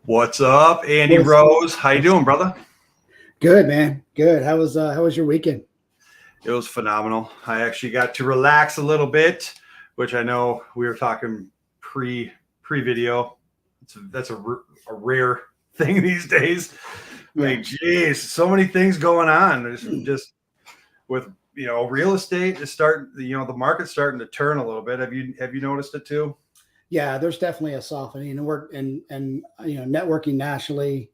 What's up, Andy What's Rose? How you doing, brother? good, man? Good. How was your weekend? It was phenomenal. I actually got to relax a little bit, which I know we were talking pre video. That's a rare thing these days. I Yeah. mean, geez, so many things going on. Just with real estate is starting. The market's starting to turn a little bit. Have you noticed it too? Yeah, there's definitely a softening, and we're and networking nationally,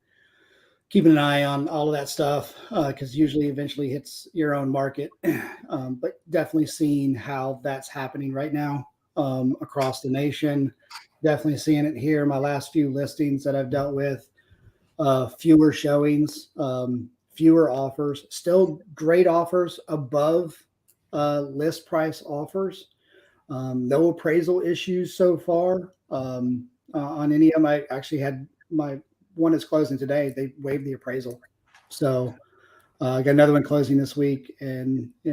keeping an eye on all of that stuff because usually eventually hits your own market. But definitely seeing how that's happening right now across the nation. Definitely seeing it here. My last few listings that I've dealt with, fewer showings, fewer offers, still great offers above list price offers. No appraisal issues so far on any of them. I actually had my one that's closing today. They waived the appraisal, so I got another one closing this week, and they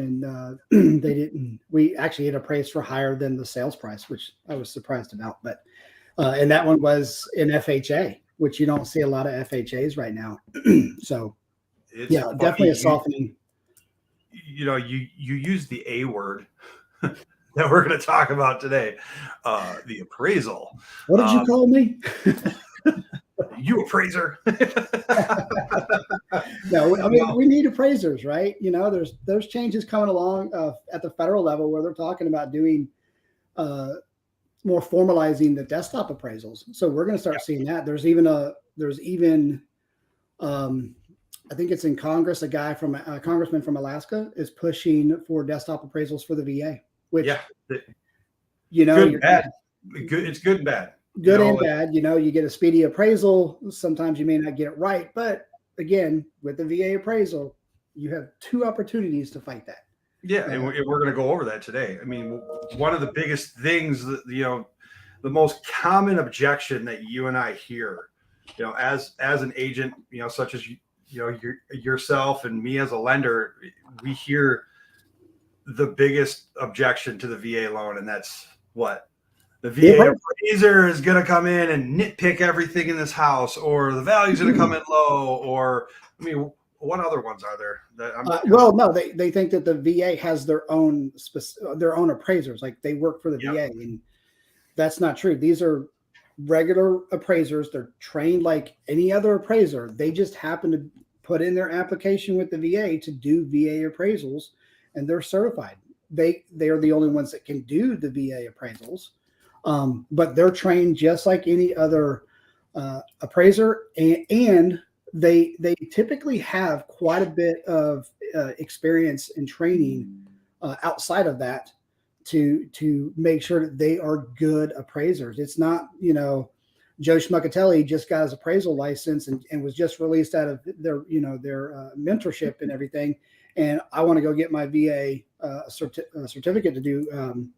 didn't. We actually had appraised for higher than the sales price, which I was surprised about. But and that one was in FHA, which you don't see a lot of FHAs right now. So It's yeah, funny. definitely a softening. You use the A word that we're going to talk about today, the appraisal. What did you call me? You appraiser. No, I mean we need appraisers, right? There's changes coming along at the federal level where they're talking about doing more formalizing the desktop appraisals. So we're going to start seeing that. There's even I think it's in Congress. A congressman from Alaska is pushing for desktop appraisals for the VA, which Yeah, good and bad. Good, it's good and bad. Good and bad. You get a speedy appraisal. Sometimes you may not get it right, but again, with the VA appraisal, you have two opportunities to fight that. Yeah, and we're going to go over that today. I mean, one of the biggest things that the most common objection that you and I hear, as an agent, such as yourself and me as a lender, we hear the biggest objection to the VA loan, and that's what the VA appraiser is going to come in and nitpick everything in this house, or the value is going to come in low, or I mean, what other ones are there? No, they think that the VA has their own appraisers, like they work for the VA, and that's not true. These are regular appraisers. They're trained like any other appraiser. They just happen to put in their application with the VA to do VA appraisals, and they're certified. They are the only ones that can do the VA appraisals, but they're trained just like any other appraiser, and they typically have quite a bit of experience and training outside of that to make sure that they are good appraisers. It's not Joe Schmuckatelli just got his appraisal license and was just released out of their mentorship and everything, and I want to go get my VA certificate to do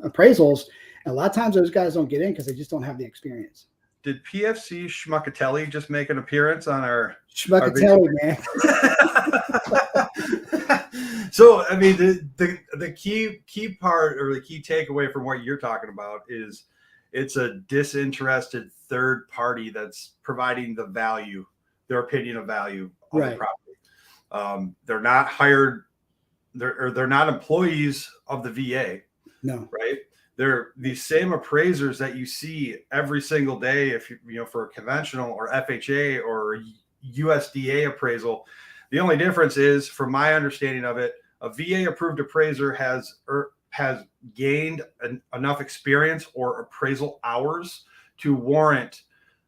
appraisals. And a lot of times those guys don't get in because they just don't have the experience. Did PFC Schmuckatelli just make an appearance on our Schmuckatelli, man? So, I mean, the key part or the key takeaway from what you're talking about is it's a disinterested third party that's providing the value, their opinion of value on the property. They're not hired, they're not employees of the VA. No, right? They're these same appraisers that you see every single day, if for a conventional or FHA or USDA appraisal. The only difference is, from my understanding of it, a VA approved appraiser has gained enough experience or appraisal hours to warrant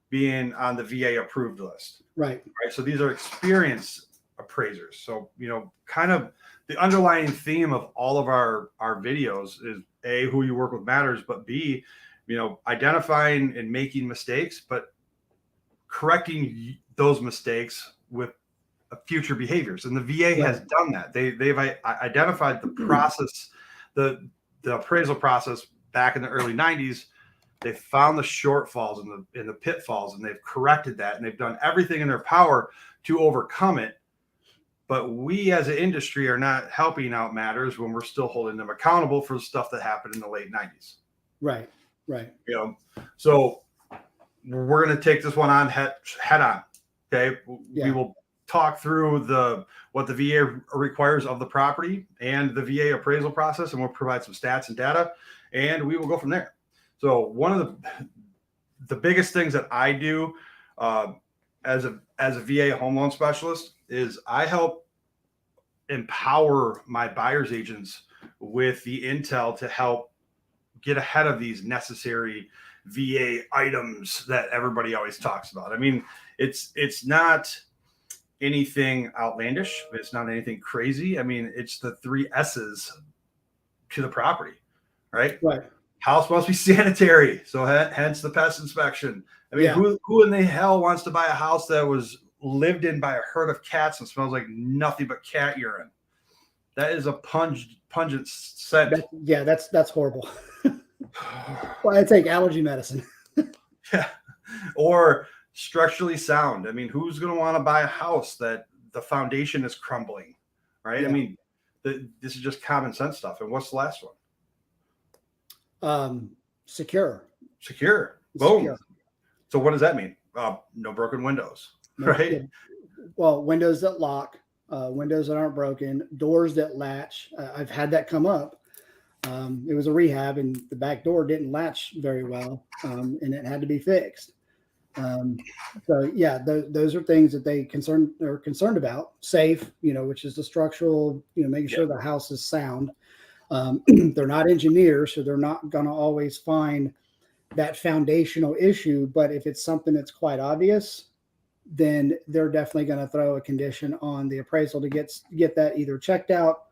being on the VA approved list. Right. So these are experienced appraisers. So, kind of the underlying theme of all of our videos is A, who you work with matters, but B, identifying and making mistakes, but correcting those mistakes with future behaviors. And the VA has done that. They've identified the process, the appraisal process back in the early 90s. They found the shortfalls and the pitfalls, and they've corrected that, and they've done everything in their power to overcome it. But we as an industry are not helping out matters when we're still holding them accountable for the stuff that happened in the late 90s. Right. So we're going to take this one on head on. Okay. Yeah. We will talk through what the VA requires of the property and the VA appraisal process, and we'll provide some stats and data, and we will go from there. So one of the biggest things that I do as a VA home loan specialist is I help empower my buyer's agents with the intel to help get ahead of these necessary VA items that everybody always talks about. I mean, it's not anything outlandish. It's not anything crazy. I mean, it's the 3 S's to the property, right? Right. House must be sanitary. So hence the pest inspection. I mean, who in the hell wants to buy a house that was lived in by a herd of cats and smells like nothing but cat urine? That is a pungent scent. That's horrible. Well, I take allergy medicine. Yeah. Or structurally sound. I mean, who's going to want to buy a house that the foundation is crumbling, right? Yeah. I mean, this is just common sense stuff. And what's the last one? Secure. Boom. Secure. So what does that mean? No broken windows, right? Well, windows that lock, windows that aren't broken, doors that latch. I've had that come up. It was a rehab, and the back door didn't latch very well, and it had to be fixed. So yeah, those are things that they are concerned about. Safe, which is the structural, making sure the house is sound. They're not engineers, so they're not going to always find that foundational issue. But if it's something that's quite obvious, then they're definitely going to throw a condition on the appraisal to get that either checked out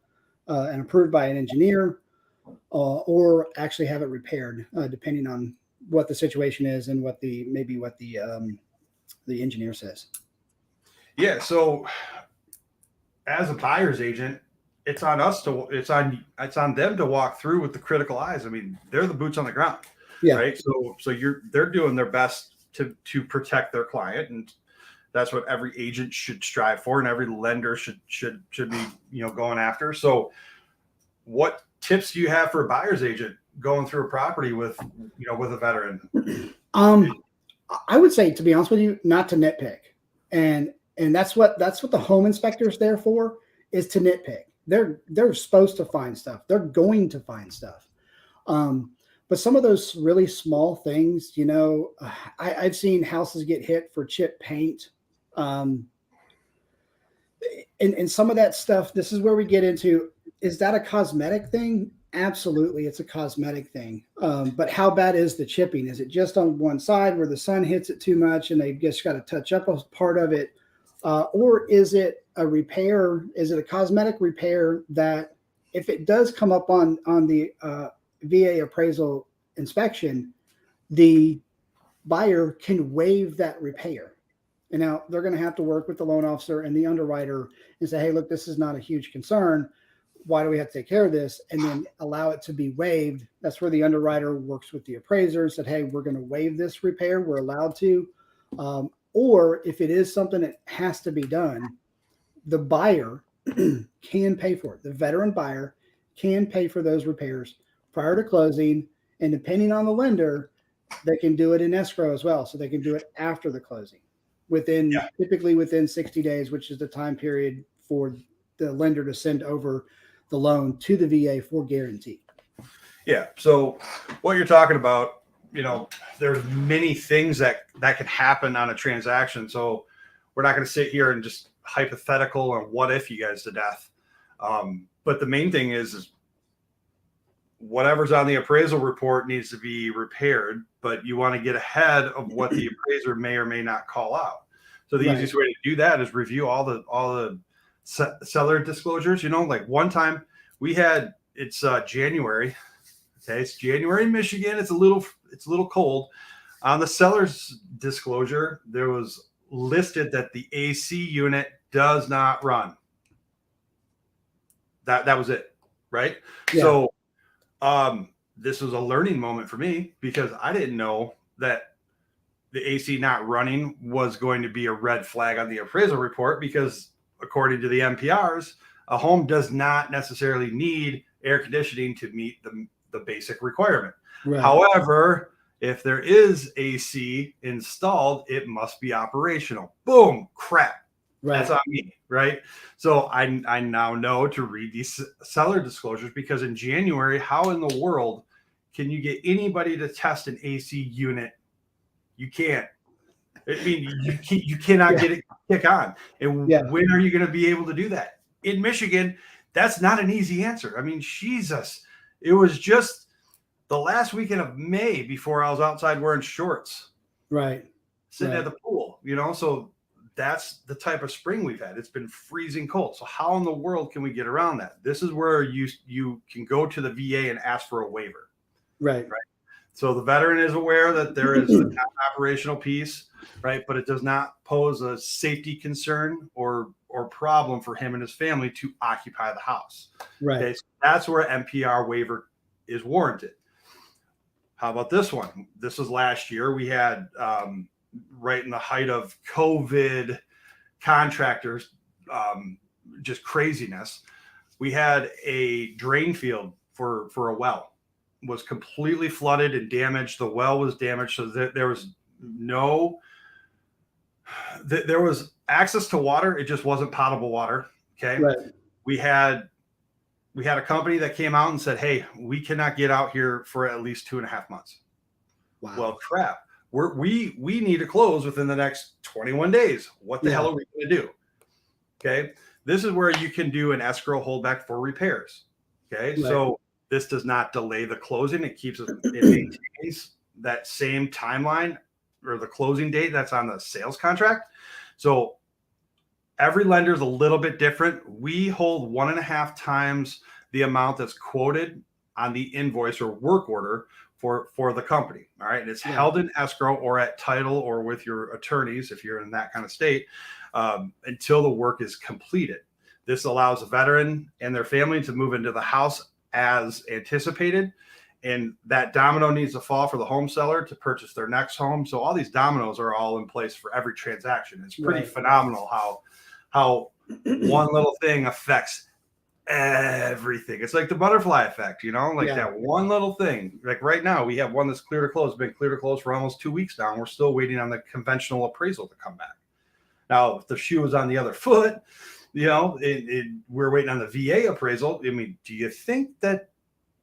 and approved by an engineer, or actually have it repaired, depending on what the situation is and what the engineer says. Yeah. So as a buyer's agent, it's on on them to walk through with the critical eyes. I mean, they're the boots on the ground, right? So they're doing their best to protect their client, and that's what every agent should strive for, and every lender should be going after. So what tips do you have for a buyer's agent going through a property with a veteran? I would say, to be honest with you, not to nitpick, and that's what the home inspector is there for, is to nitpick. They're supposed to find stuff. They're going to find stuff. But some of those really small things, I've seen houses get hit for chip paint. And some of that stuff, this is where we get into, is that a cosmetic thing? Absolutely, it's a cosmetic thing. But how bad is the chipping? Is it just on one side where the sun hits it too much and they've just got to touch up a part of it? Or is it a repair? Is it a cosmetic repair that if it does come up on the VA appraisal inspection, the buyer can waive that repair? And now they're going to have to work with the loan officer and the underwriter and say, hey, look, this is not a huge concern. Why do we have to take care of this? And then allow it to be waived. That's where the underwriter works with the appraiser, said, hey, we're going to waive this repair. We're allowed to. Or if it is something that has to be done, the buyer can pay for it. The veteran buyer can pay for those repairs prior to closing. And depending on the lender, they can do it in escrow as well. So they can do it after the closing typically within 60 days, which is the time period for the lender to send over the loan to the VA for guarantee. Yeah. So what you're talking about, there's many things that can happen on a transaction. So we're not going to sit here and just hypothetical and what if you guys to death. But the main thing is whatever's on the appraisal report needs to be repaired, but you want to get ahead of what the appraiser may or may not call out. So the easiest way to do that is review all the seller disclosures. Like one time we had, it's January. Okay, it's January in Michigan. It's a little cold. On the seller's disclosure, there was listed that the AC unit does not run. That was it, right? Yeah. So this was a learning moment for me because I didn't know that the AC not running was going to be a red flag on the appraisal report, because according to the NPRs, a home does not necessarily need air conditioning to meet the basic requirement. Right. However, If there is AC installed, it must be operational. Boom, crap. Right. That's on me, right? So I now know to read these seller disclosures, because in January, how in the world can you get anybody to test an AC unit? You can't. I mean, you cannot get it kick on. And when are you going to be able to do that? In Michigan, that's not an easy answer. I mean, Jesus, it was just the last weekend of May before I was outside wearing shorts. Right. Sitting at the pool, so that's the type of spring we've had. It's been freezing cold. So how in the world can we get around that? This is where you can go to the VA and ask for a waiver. Right. So the veteran is aware that there is an operational piece, right? But it does not pose a safety concern or problem for him and his family to occupy the house. Right. Okay, so that's where MPR waiver is warranted. How about this one? This was last year. We had right in the height of COVID contractors, just craziness. We had a drain field for a well was completely flooded and damaged. The well was damaged. So there was there was access to water. It just wasn't potable water. Okay. Right. We had a company that came out and said, hey, we cannot get out here for at least 2.5 months. Wow. Well, crap. We need to close within the next 21 days. What the hell are we going to do? Okay. This is where you can do an escrow holdback for repairs. Okay. Right. So this does not delay the closing. It maintains that same timeline or the closing date that's on the sales contract. So every lender is a little bit different. We hold 1.5 times the amount that's quoted on the invoice or work order for the company. All right. And it's held in escrow or at title or with your attorneys, if you're in that kind of state, until the work is completed. This allows a veteran and their family to move into the house as anticipated. And that domino needs to fall for the home seller to purchase their next home. So all these dominoes are all in place for every transaction. It's pretty phenomenal how one little thing affects everything. It's like the butterfly effect, that one little thing. Like right now, we have one that's clear to close, been clear to close for almost 2 weeks now. And we're still waiting on the conventional appraisal to come back. Now, if the shoe was on the other foot, we're waiting on the VA appraisal. I mean, do you think that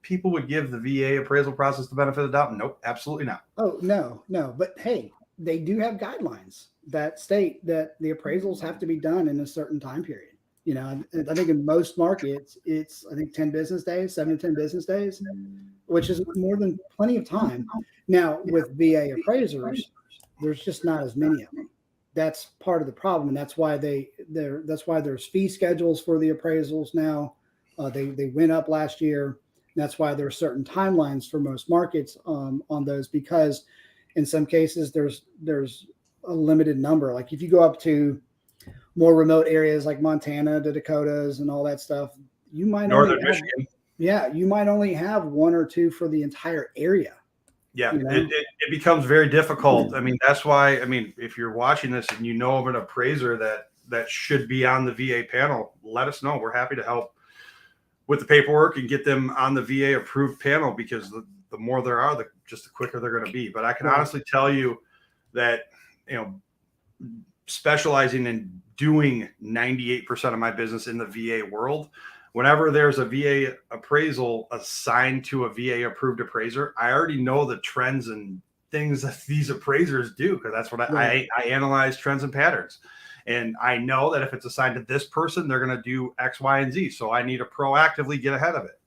people would give the VA appraisal process the benefit of the doubt? Nope, absolutely not. Oh, no. But hey, they do have guidelines that state that the appraisals have to be done in a certain time period. I think in most markets, it's 10 business days, 7 to 10 business days, which is more than plenty of time. Now, with VA appraisers, there's just not as many of them. That's part of the problem, and that's why that's why there's fee schedules for the appraisals now. They went up last year. That's why there are certain timelines for most markets on those, because in some cases there's a limited number. Like if you go up to more remote areas like Montana, the Dakotas, and all that stuff, you might Northern Michigan. You might only have 1 or 2 for the entire area. Yeah, it becomes very difficult. I mean, that's why, if you're watching this and you know of an appraiser that should be on the VA panel, let us know. We're happy to help with the paperwork and get them on the VA approved panel, because the more there are, the quicker they're going to be. But I can honestly tell you that, specializing in doing 98% of my business in the VA world, whenever there's a VA appraisal assigned to a VA approved appraiser, I already know the trends and things that these appraisers do, because that's what I analyze trends and patterns. And I know that if it's assigned to this person, they're going to do X, Y, and Z. So I need to proactively get ahead of it.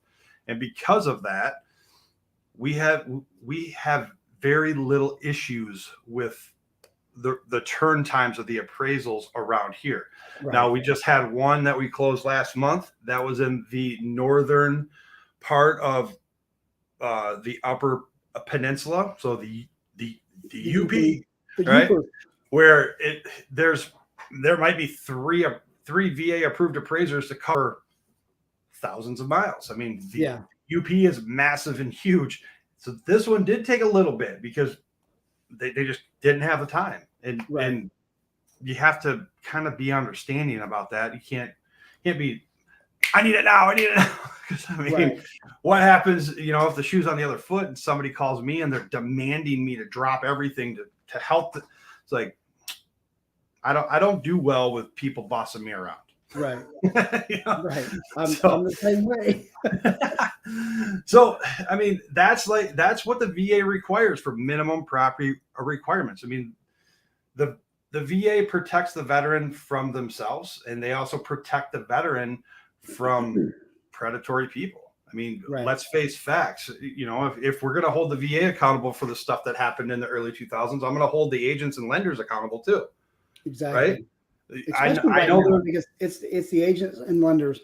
And because of that, we have very little issues with the turn times of the appraisals around here. Right. Now, we just had one that we closed last month. That was in the northern part of the Upper Peninsula. So the UP, right? Where there might be three VA approved appraisers to cover thousands of miles. I mean, the UP is massive and huge. So this one did take a little bit because they just didn't have the time. And you have to kind of be understanding about that. You can't be, I need it now. Because I mean, Right. what happens, if the shoe's on the other foot and somebody calls me and they're demanding me to drop everything to help? It's like, I don't do well with people bossing me around. Right. Right. I'm So, the same way. so I mean, that's what the VA requires for minimum property requirements. I mean, the VA protects the veteran from themselves, and they also protect the veteran from predatory people. I mean, Right. let's face facts. If we're going to hold the VA accountable for the stuff that happened in the early 2000s, I'm going to hold the agents and lenders accountable too. Exactly. Right? Especially I know now, because it's the agents and lenders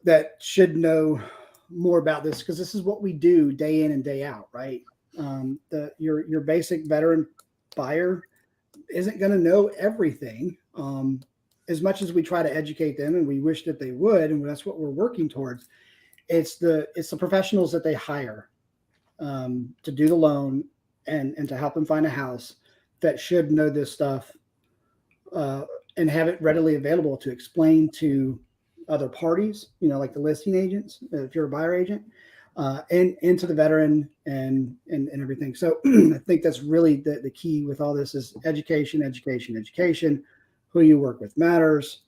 that should know more about this, because this is what we do day in and day out, right? Your basic veteran buyer isn't going to know everything. As much as we try to educate them, and we wish that they would, and that's what we're working towards. It's the professionals that they hire to do the loan and to help them find a house that should know this stuff and have it readily available to explain to other parties, like the listing agents, if you're a buyer agent, and to the veteran and everything. So I think that's really the key with all this is education, education, education. Who you work with matters,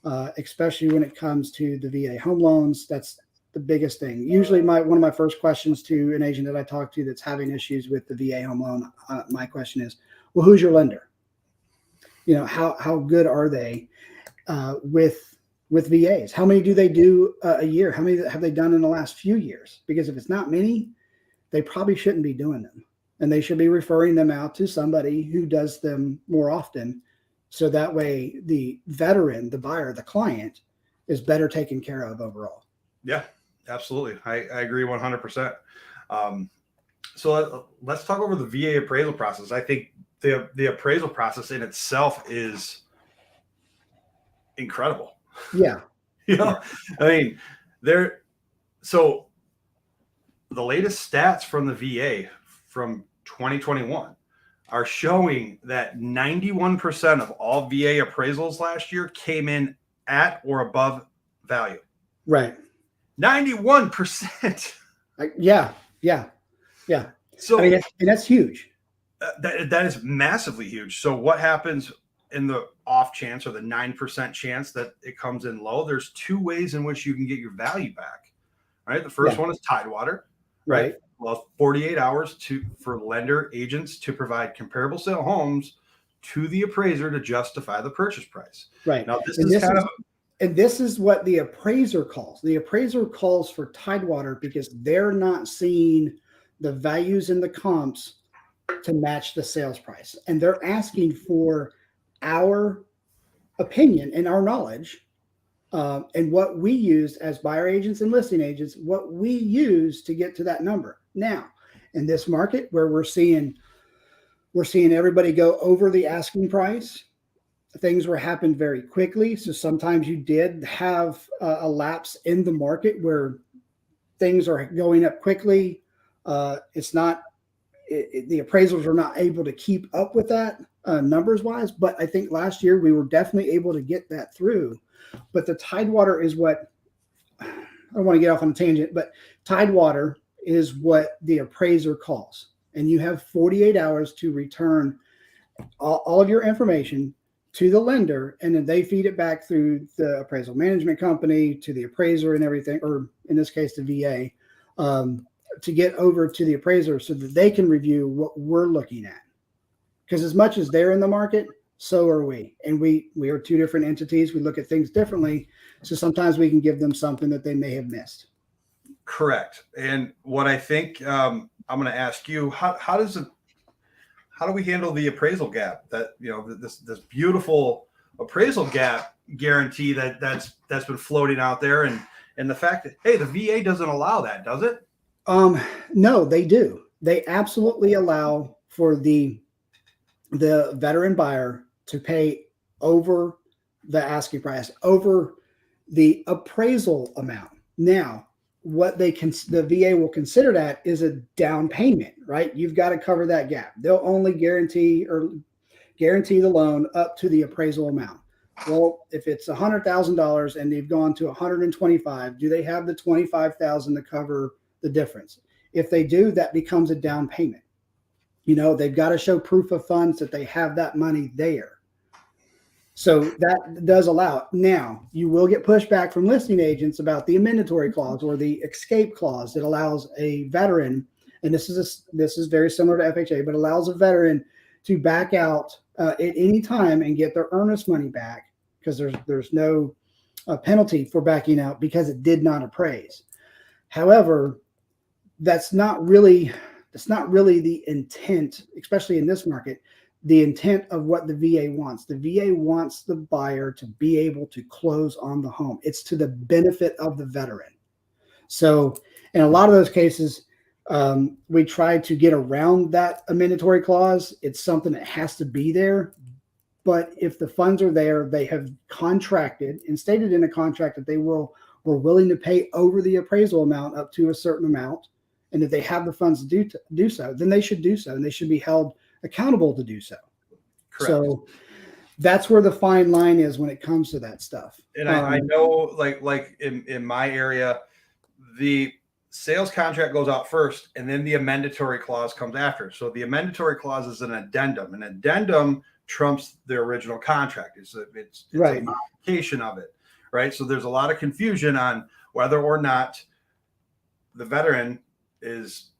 especially when it comes to the VA home loans. That's the biggest thing. Usually one of my first questions to an agent that I talk to that's having issues with the VA home loan, my question is, well, who's your lender? How good are they with VAs? How many do they do a year? How many have they done in the last few years? Because if it's not many, they probably shouldn't be doing them, and they should be referring them out to somebody who does them more often. So that way the veteran, the buyer, the client is better taken care of overall. Yeah, absolutely. I agree 100%. So let's talk over the VA appraisal process. I think the appraisal process in itself is incredible. Yeah. I mean, so the latest stats from the VA from 2021 are showing that 91% of all VA appraisals last year came in at or above value. Right. 91%. Yeah. So I mean, and that's huge. That is massively huge. So what happens in the off chance, or the 9% chance that it comes in low? There's two ways in which you can get your value back. Right. The first one is Tidewater. Right. Well, 48 hours for lender agents to provide comparable sale homes to the appraiser to justify the purchase price. Right. Now, this is what the appraiser calls. The appraiser calls for Tidewater because they're not seeing the values in the comps to match the sales price. And they're asking for our opinion and our knowledge and what we use as buyer agents and listing agents, what we use to get to that number. Now, in this market where we're seeing everybody go over the asking price, things were happened very quickly. So sometimes you did have a lapse in the market where things are going up quickly. The appraisals are not able to keep up with that numbers wise. But I think last year we were definitely able to get that through. But the Tidewater is what, I don't want to get off on a tangent, but Tidewater is what the appraiser calls. And you have 48 hours to return all of your information to the lender, and then they feed it back through the appraisal management company to the appraiser and everything, or in this case, the VA, to get over to the appraiser so that they can review what we're looking at. Because as much as they're in the market, so are we. And we are two different entities. We look at things differently. So sometimes we can give them something that they may have missed. Correct. And what I think I'm going to ask you, how do we handle the appraisal gap? That this beautiful appraisal gap guarantee that's been floating out there, and the fact that, hey, the VA doesn't allow that, does it? No, they do. They absolutely allow for the veteran buyer to pay over the asking price, over the appraisal amount. Now, what the VA will consider that is a down payment, right? You've got to cover that gap. They'll only guarantee the loan up to the appraisal amount. Well, if it's $100,000 and they've gone to 125, do they have the 25,000 to cover the difference? If they do, that becomes a down payment. They've got to show proof of funds that they have that money there. So that does allow it. Now, you will get pushback from listing agents about the amendatory clause or the escape clause that allows a veteran, and this is very similar to FHA, but allows a veteran to back out at any time and get their earnest money back, because there's no penalty for backing out because it did not appraise. However, that's not really the intent, especially in this market, the intent of what the VA wants. The VA wants the buyer to be able to close on the home. It's to the benefit of the veteran. So in a lot of those cases, we try to get around that amendatory clause. It's something that has to be there. But if the funds are there, they have contracted and stated in a contract that they were willing to pay over the appraisal amount up to a certain amount, and if they have the funds to do so, then they should do so, and they should be held accountable to do so. Correct. So that's where the fine line is when it comes to that stuff. And I know, like in my area, the sales contract goes out first, and then the amendatory clause comes after. So the amendatory clause is an addendum. An addendum trumps the original contract. It's right. A modification of it, right? So there's a lot of confusion on whether or not the veteran is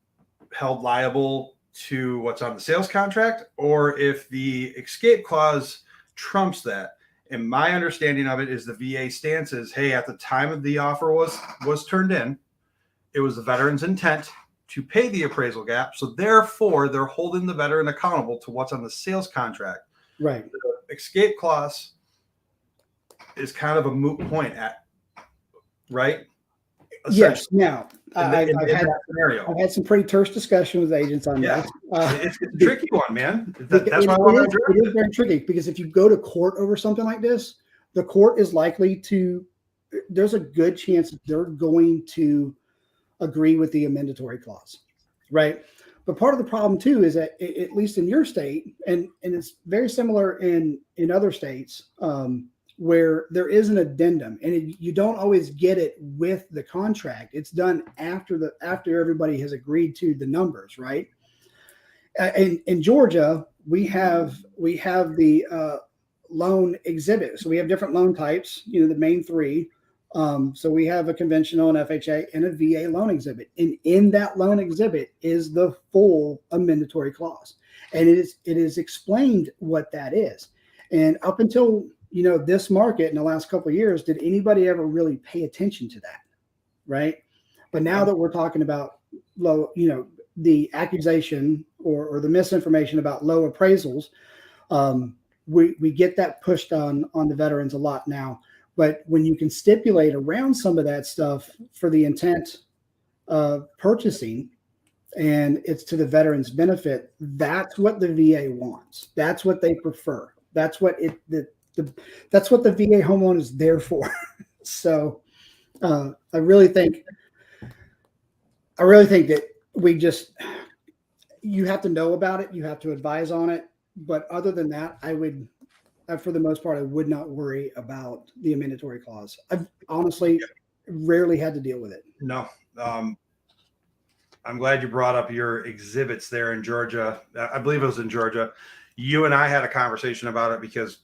held liable to what's on the sales contract, or if the escape clause trumps that. And my understanding of it is the VA stance is, hey, at the time of the offer was turned in, it was the veteran's intent to pay the appraisal gap. So therefore, they're holding the veteran accountable to what's on the sales contract. Right. The escape clause is kind of a moot point right? Yes. Now, I've had some pretty terse discussion with agents on that. It's a tricky one, man. That's why it is very tricky, because if you go to court over something like this, the court is likely to, there's a good chance that they're going to agree with the amendatory clause, right? But part of the problem too is that, at least in your state, and it's very similar in other states, where there is an addendum, and you don't always get it with the contract. It's done after everybody has agreed to the numbers, right? In Georgia, we have the loan exhibit. So we have different loan types, the main three. So we have a conventional, an FHA, and a VA loan exhibit. And in that loan exhibit is the full amendatory clause. And it is explained what that is. And up until this market in the last couple of years, did anybody ever really pay attention to that? Right. But now that we're talking about low, the accusation or the misinformation about low appraisals, we get that pushed on the veterans a lot now. But when you can stipulate around some of that stuff for the intent of purchasing, and it's to the veteran's benefit, that's what the VA wants. That's what they prefer. That's what that's what the VA home loan is there for. So I really think that you have to know about it. You have to advise on it. But other than that, for the most part, I would not worry about the amendatory clause. I've honestly rarely had to deal with it. No. I'm glad you brought up your exhibits there in Georgia. I believe it was in Georgia. You and I had a conversation about it because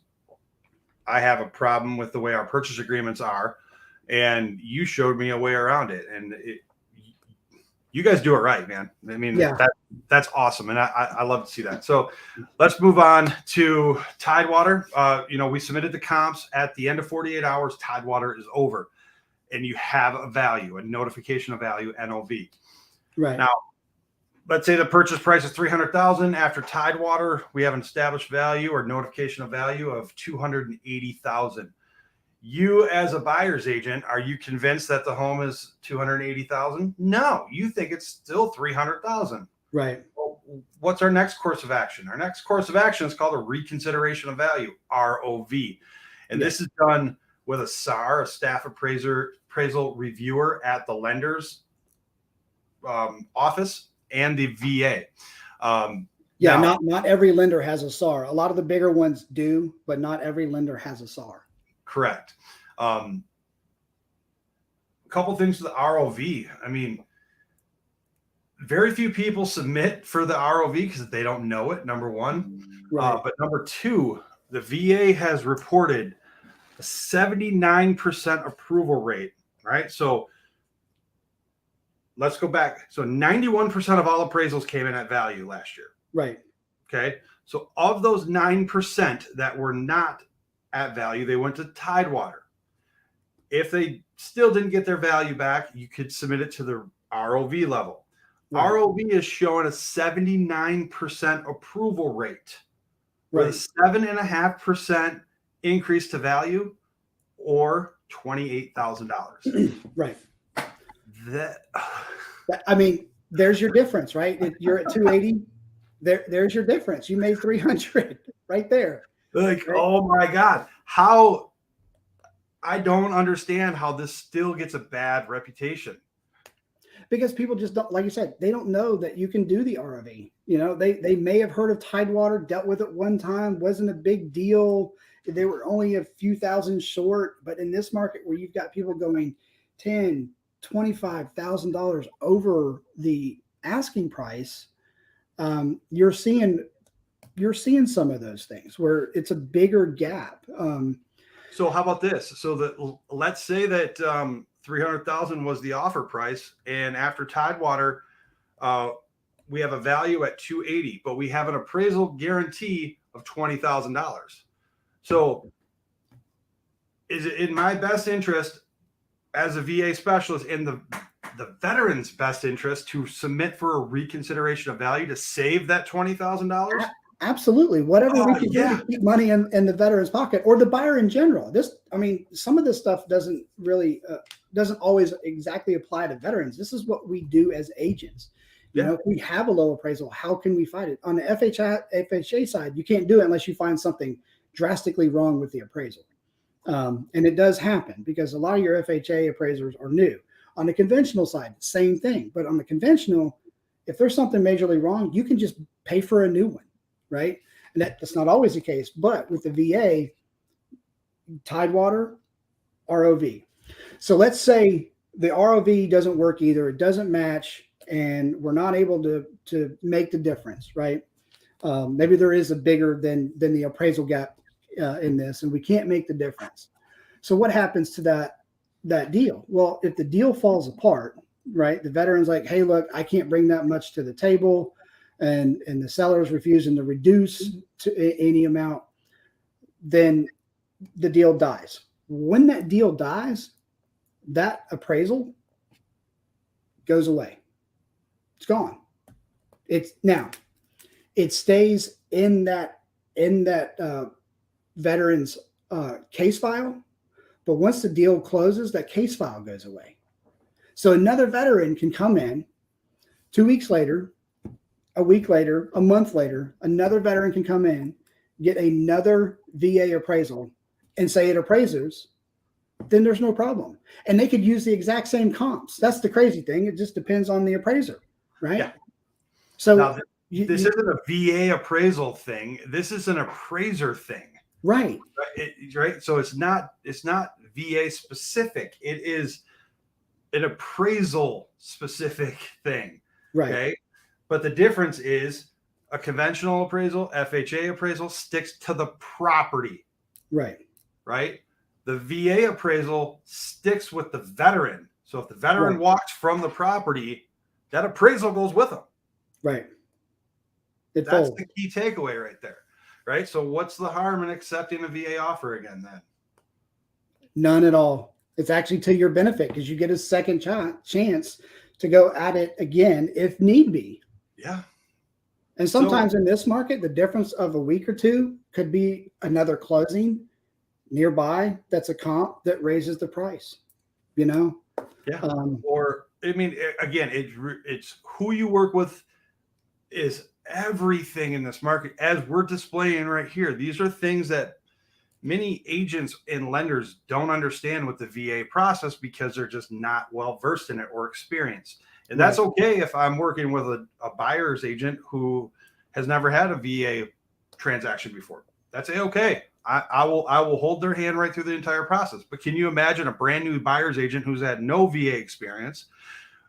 I have a problem with the way our purchase agreements are, and you showed me a way around it. And you guys do it right, man. I mean, that's awesome. And I love to see that. So let's move on to Tidewater. We submitted the comps at the end of 48 hours. Tidewater is over, and you have a value, a notification of value, NOV. Right. Now, let's say the purchase price is $300,000. After Tidewater, we have an established value or notification of value of $280,000. You, as a buyer's agent, are you convinced that the home is $280,000? No, you think it's still $300,000. Right. Well, what's our next course of action? Our next course of action is called a reconsideration of value, ROV, and this is done with a SAR, a staff appraisal reviewer at the lender's office and the VA. Not every lender has a SAR. A lot of the bigger ones do, but not every lender has a SAR. Correct. A couple things to the ROV. I mean, very few people submit for the ROV because they don't know it, number one. Right. But number two, the VA has reported a 79% approval rate, right? So let's go back. So 91% of all appraisals came in at value last year. Right. Okay. So of those 9% that were not at value, they went to Tidewater. If they still didn't get their value back, you could submit it to the ROV level. Right. ROV is showing a 79% approval rate with a Right. 7.5% increase to value or $28,000. Right. That, I mean, there's your difference, right? If you're at 280. There's your difference. You made 300 right there. like, Right? oh my God, how I don't understand how this still gets a bad reputation. Because people just don't, like you said, they don't know that you can do the ROV. You know, they may have heard of Tidewater, dealt with it one time, wasn't a big deal. They were only a few thousand short. But in this market where you've got people going $10,000, $25,000 over the asking price, you're seeing some of those things where it's a bigger gap. So how about this? So let's say that 300,000 was the offer price, and after Tidewater, we have a value at 280, but we have an appraisal guarantee of $20,000. So is it in my best interest as a VA specialist, in the veteran's best interest, to submit for a reconsideration of value to save that $20,000? Absolutely. Whatever we can do Yeah. to keep money in the veteran's pocket or the buyer in general. I mean, some of this stuff doesn't always exactly apply to veterans. This is what we do as agents. You know, if we have a low appraisal, how can we fight it? On the FHA side, you can't do it unless you find something drastically wrong with the appraisal. And it does happen because a lot of your FHA appraisers are new. On the conventional side, same thing. But on the conventional, if there's something majorly wrong, you can just pay for a new one, right? And that's not always the case. But with the VA, Tidewater, ROV. So let's say the ROV doesn't work either. It doesn't match, and we're not able to make the difference, right? Maybe there is a bigger than the appraisal gap in this, and we can't make the difference. So what happens to that deal? Well, if the deal falls apart, right, the veteran's like, hey, look, I can't bring that much to the table, and the seller is refusing to reduce to any amount, then the deal dies. When that deal dies, that appraisal goes away. It's gone. It stays in that veteran's case file, but once the deal closes, that case file goes away. So another veteran can come in 2 weeks later, a week later, a month later, another veteran can come in, get another VA appraisal and say it appraises, then there's no problem. And they could use the exact same comps. That's the crazy thing. It just depends on the appraiser, right? Yeah. So now, this isn't a VA appraisal thing. This is an appraiser thing. Right. Right. So it's not VA specific. It is an appraisal specific thing. Right. Okay. But the difference is a conventional appraisal, FHA appraisal, sticks to the property. Right. Right. The VA appraisal sticks with the veteran. So if the veteran walks from the property, that appraisal goes with them. Right. That's the key takeaway right there. Right. So what's the harm in accepting a VA offer again then? None at all. It's actually to your benefit because you get a second chance to go at it again if need be. Yeah. And sometimes in this market, the difference of a week or two could be another closing nearby that's a comp that raises the price, you know? Yeah. Or, I mean, again, it's who you work with is everything in this market, as we're displaying right here. These are things that many agents and lenders don't understand with the VA process because they're just not well versed in it or experienced. And that's okay if I'm working with a buyer's agent who has never had a VA transaction before. That's okay. I will hold their hand right through the entire process. But can you imagine a brand new buyer's agent who's had no VA experience?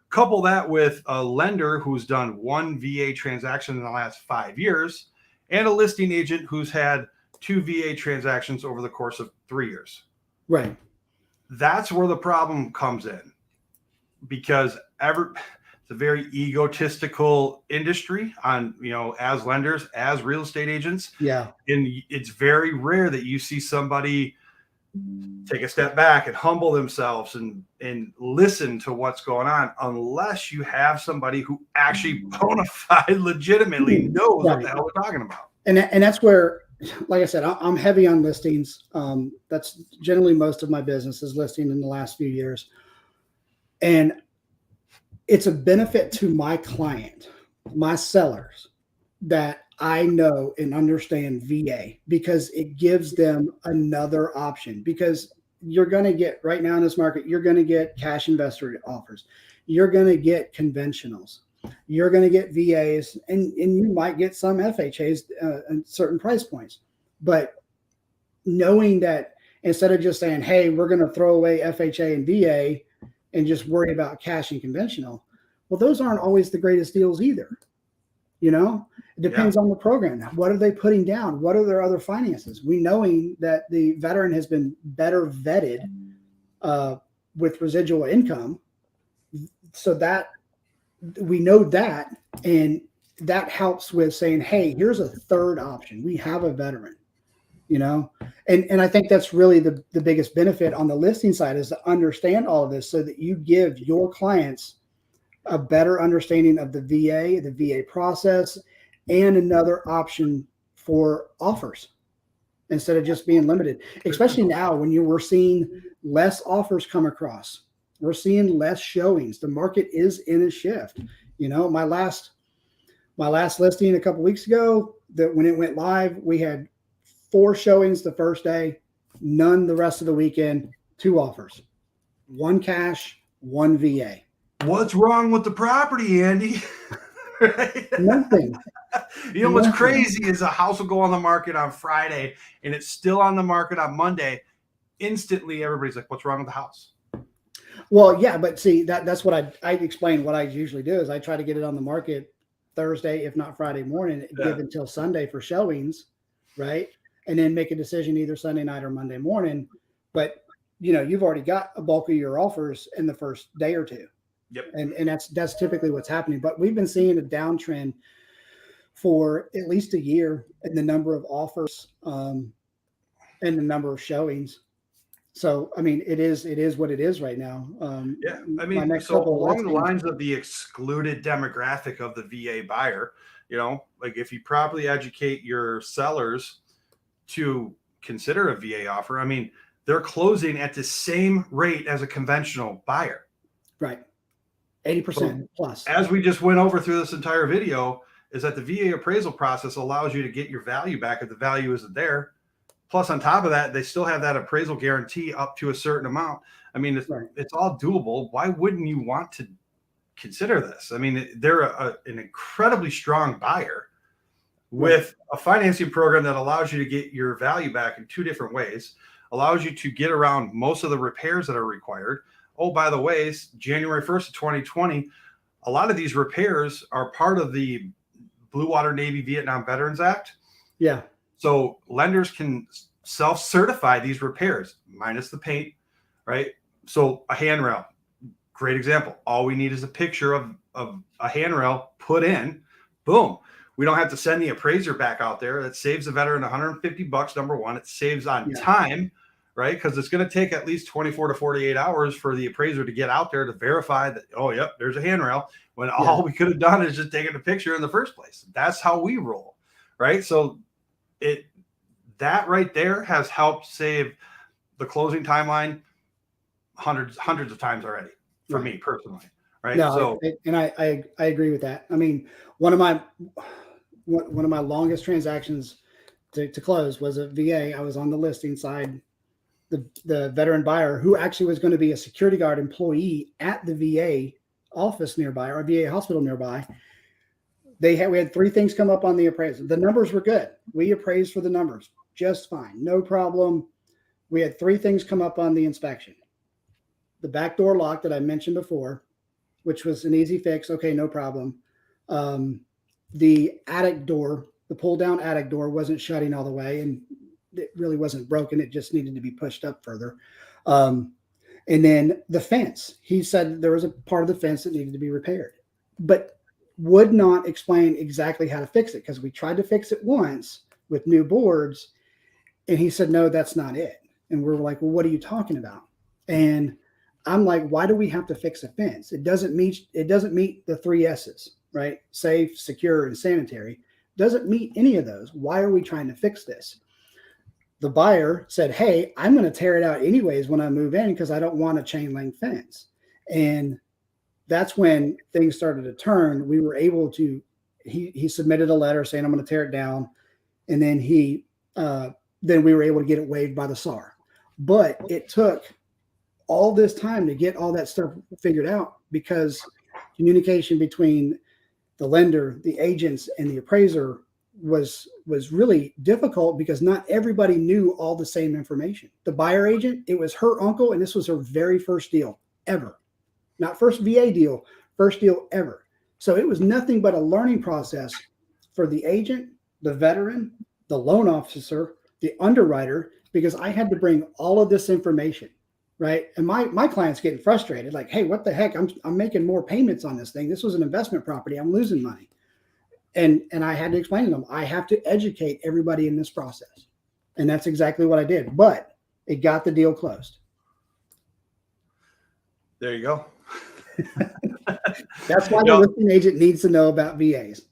Couple that with a lender who's done one VA transaction in the last 5 years, and a listing agent who's had 2 VA transactions over the course of 3 years. Right. That's where the problem comes in, because it's a very egotistical industry on, as lenders, as real estate agents. Yeah. And it's very rare that you see somebody take a step back and humble themselves and listen to what's going on, unless you have somebody who actually bona fide legitimately knows what the hell they're talking about. And that's where, like I said, I'm heavy on listings. That's generally most of my business is listing in the last few years. And it's a benefit to my client, my sellers, that I know and understand VA, because it gives them another option. Because you're going to get, right now in this market, you're going to get cash investor offers. You're going to get conventionals. You're going to get VAs, and you might get some FHAs at certain price points. But knowing that instead of just saying, hey, we're going to throw away FHA and VA and just worry about cash and conventional, well, those aren't always the greatest deals either. It depends on the program. What are they putting down? What are their other finances? Knowing that the veteran has been better vetted with residual income, so that we know that, and that helps with saying, hey, here's a third option. We have a veteran, and I think that's really the biggest benefit on the listing side, is to understand all of this so that you give your clients a better understanding of the VA process, and another option for offers instead of just being limited, especially now when we're seeing less offers come across. We're seeing less showings. The market is in a shift. My last listing a couple weeks ago, that when it went live, we had 4 showings the first day, none the rest of the weekend, 2 offers, 1 cash, 1 VA. What's wrong with the property, Andy? Right? Nothing. What's crazy is a house will go on the market on Friday and it's still on the market on Monday. Instantly, everybody's like, what's wrong with the house? Well, yeah, but see, that's what I explain. What I usually do is I try to get it on the market Thursday, if not Friday morning, give until Sunday for showings, right? And then make a decision either Sunday night or Monday morning. But, you've already got a bulk of your offers in the first day or two. Yep. And that's typically what's happening. But we've been seeing a downtrend for at least a year in the number of offers and the number of showings. So, I mean, it is what it is right now. So along the lines of the excluded demographic of the VA buyer, like if you properly educate your sellers to consider a VA offer, I mean, they're closing at the same rate as a conventional buyer. Right. 80% plus. As we just went over through this entire video, is that the VA appraisal process allows you to get your value back if the value isn't there. Plus, on top of that, they still have that appraisal guarantee up to a certain amount. I mean, it's all doable. Why wouldn't you want to consider this? I mean, they're an incredibly strong buyer with a financing program that allows you to get your value back in 2 different ways, allows you to get around most of the repairs that are required. Oh, by the way, January 1st of 2020, a lot of these repairs are part of the Blue Water Navy Vietnam Veterans Act. Yeah. So lenders can self-certify these repairs minus the paint, right? So a handrail, great example. All we need is a picture of a handrail put in, boom. We don't have to send the appraiser back out there. That saves the veteran $150, number one. It saves on time, right? Because it's going to take at least 24 to 48 hours for the appraiser to get out there to verify that, oh, yep, there's a handrail, when all we could have done is just taken a picture in the first place. That's how we roll, right? So that right there has helped save the closing timeline hundreds of times already for me personally, right? No, I agree with that. I mean, one of my longest transactions to close was a VA. I was on the listing side. The veteran buyer, who actually was going to be a security guard employee at the VA office nearby, or a VA hospital nearby, we had 3 things come up on the appraisal. The numbers were good. We appraised for the numbers. just fine, no problem. We had 3 things come up on the inspection. The back door lock that I mentioned before, which was an easy fix. Okay, no problem. The attic door, the pull down attic door wasn't shutting all the way, and it really wasn't broken. It just needed to be pushed up further. And then the fence, he said there was a part of the fence that needed to be repaired, but would not explain exactly how to fix it, because we tried to fix it once with new boards, and he said, no, that's not it. And we're like, well, what are you talking about? And I'm like, why do we have to fix a fence? It doesn't meet the 3 S's, right? Safe, secure, and sanitary. Doesn't meet any of those. Why are we trying to fix this? The buyer said, hey, I'm going to tear it out anyways when I move in, because I don't want a chain link fence. And that's when things started to turn. We were able to, he submitted a letter saying, I'm going to tear it down. And then then we were able to get it waived by the SAR. But it took all this time to get all that stuff figured out, because communication between the lender, the agents, and the appraiser was really difficult, because not everybody knew all the same information. The buyer agent, it was her uncle, and this was her very first deal ever. Not first VA deal, first deal ever. So it was nothing but a learning process for the agent, the veteran, the loan officer, the underwriter, because I had to bring all of this information, right? And my client's getting frustrated, like, hey, what the heck? I'm making more payments on this thing. This was an investment property. I'm losing money. And I had to explain to them, I have to educate everybody in this process. And that's exactly what I did. But it got the deal closed. There you go. That's why the listing agent needs to know about VAs.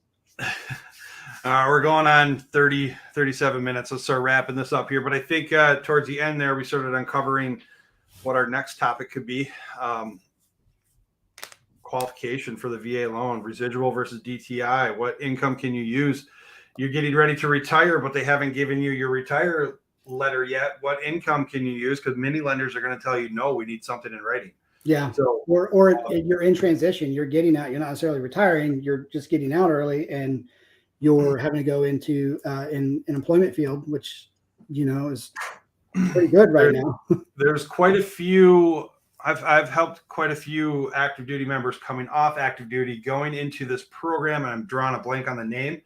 We're going on 37 minutes. Let's start wrapping this up here. But I think towards the end there, we started uncovering what our next topic could be. Qualification for the VA loan, residual versus DTI. What income can you use? You're getting ready to retire, but they haven't given you your retire letter yet. What income can you use? Because many lenders are going to tell you, no, we need something in writing. Yeah. So, or you're in transition, you're getting out, you're not necessarily retiring, you're just getting out early, and you're having to go into an employment field, which, is pretty good right now. There's quite a few. I've helped quite a few active duty members coming off active duty, going into this program, and I'm drawing a blank on the name,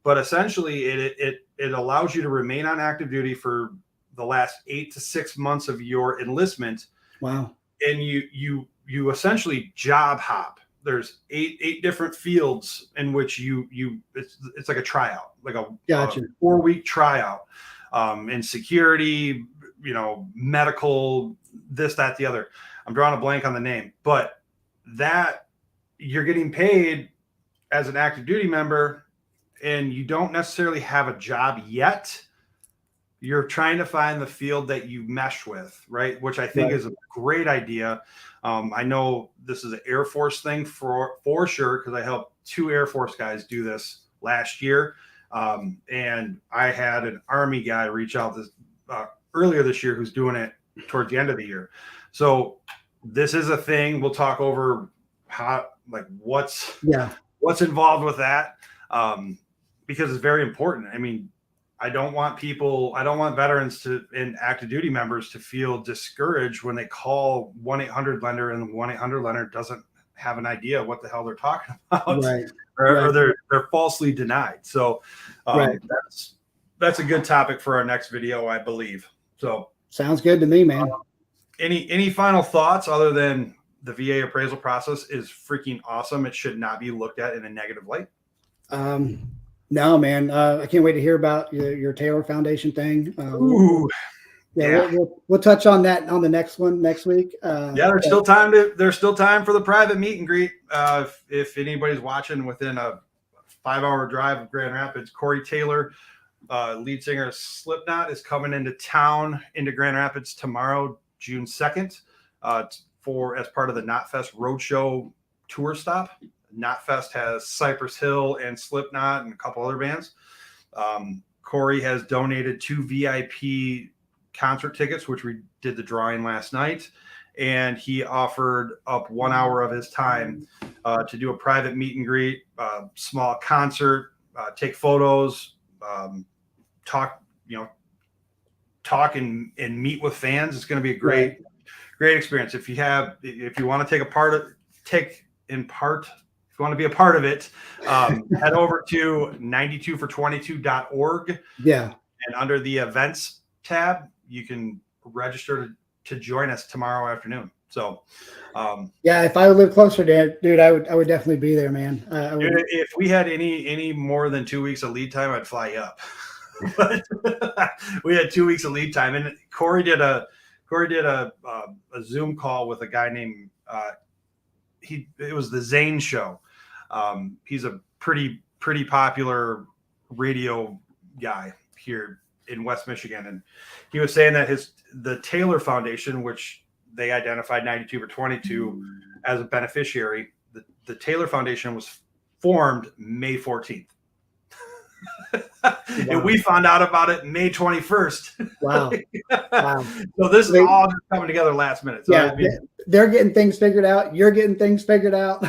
but essentially it allows you to remain on active duty for the last 8 to 6 months of your enlistment. Wow. And you essentially job hop. There's eight different fields in which it's like a tryout, like a 4-week tryout, in security, medical, this, that, the other. I'm drawing a blank on the name, but that you're getting paid as an active duty member, and you don't necessarily have a job yet. You're trying to find the field that you mesh with, right? Which I think is a great idea. I know this is an Air Force thing for sure, because I helped 2 Air Force guys do this last year. And I had an Army guy reach out earlier this year who's doing it towards the end of the year. So this is a thing. We'll talk over what's involved with that, because it's very important. I mean, I don't want veterans and active duty members to feel discouraged when they call 1-800 lender, and the 1-800 lender doesn't have an idea what the hell they're talking about, or they're falsely denied. So that's a good topic for our next video, I believe. So sounds good to me, man. Any final thoughts other than the VA appraisal process is freaking awesome? It should not be looked at in a negative light. No, man. I can't wait to hear about your Taylor Foundation thing. We'll touch on that on the next one next week. There's still time for the private meet and greet. If anybody's watching within a 5-hour drive of Grand Rapids, Corey Taylor, lead singer of Slipknot, is coming into Grand Rapids tomorrow, June 2nd, as part of the Knotfest Roadshow tour stop. Knotfest has Cypress Hill and Slipknot and a couple other bands. Corey has donated 2 VIP concert tickets, which we did the drawing last night, and he offered up 1 hour of his time to do a private meet and greet, small concert, take photos, talk, talk and meet with fans. It's going to be a great experience. If you want to if you want to be a part of it, head over to 92for22.org. Yeah. And under the events tab, you can register to join us tomorrow afternoon. So, yeah, if I would live closer to it, dude, I would definitely be there, man. Dude, if we had any more than 2 weeks of lead time, I'd fly you up. But we had 2 weeks of lead time, and Corey did a Zoom call with a guy named it was the Zane Show. He's a pretty popular radio guy here in West Michigan, and he was saying that the Taylor Foundation, which they identified 92 for 22 as a beneficiary, the Taylor Foundation was formed May 14th. Wow. And we found out about it May 21st. Wow. Wow. So this is all just coming together last minute. So yeah, they're getting things figured out. You're getting things figured out.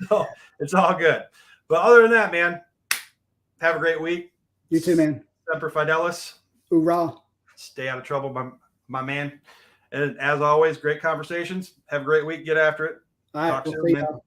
So it's all good. But other than that, man, have a great week. You too, man. Semper Fidelis. Hoorah. Stay out of trouble, my man. And as always, great conversations. Have a great week. Get after it. All right. Talk We'll soon, see man. y'all.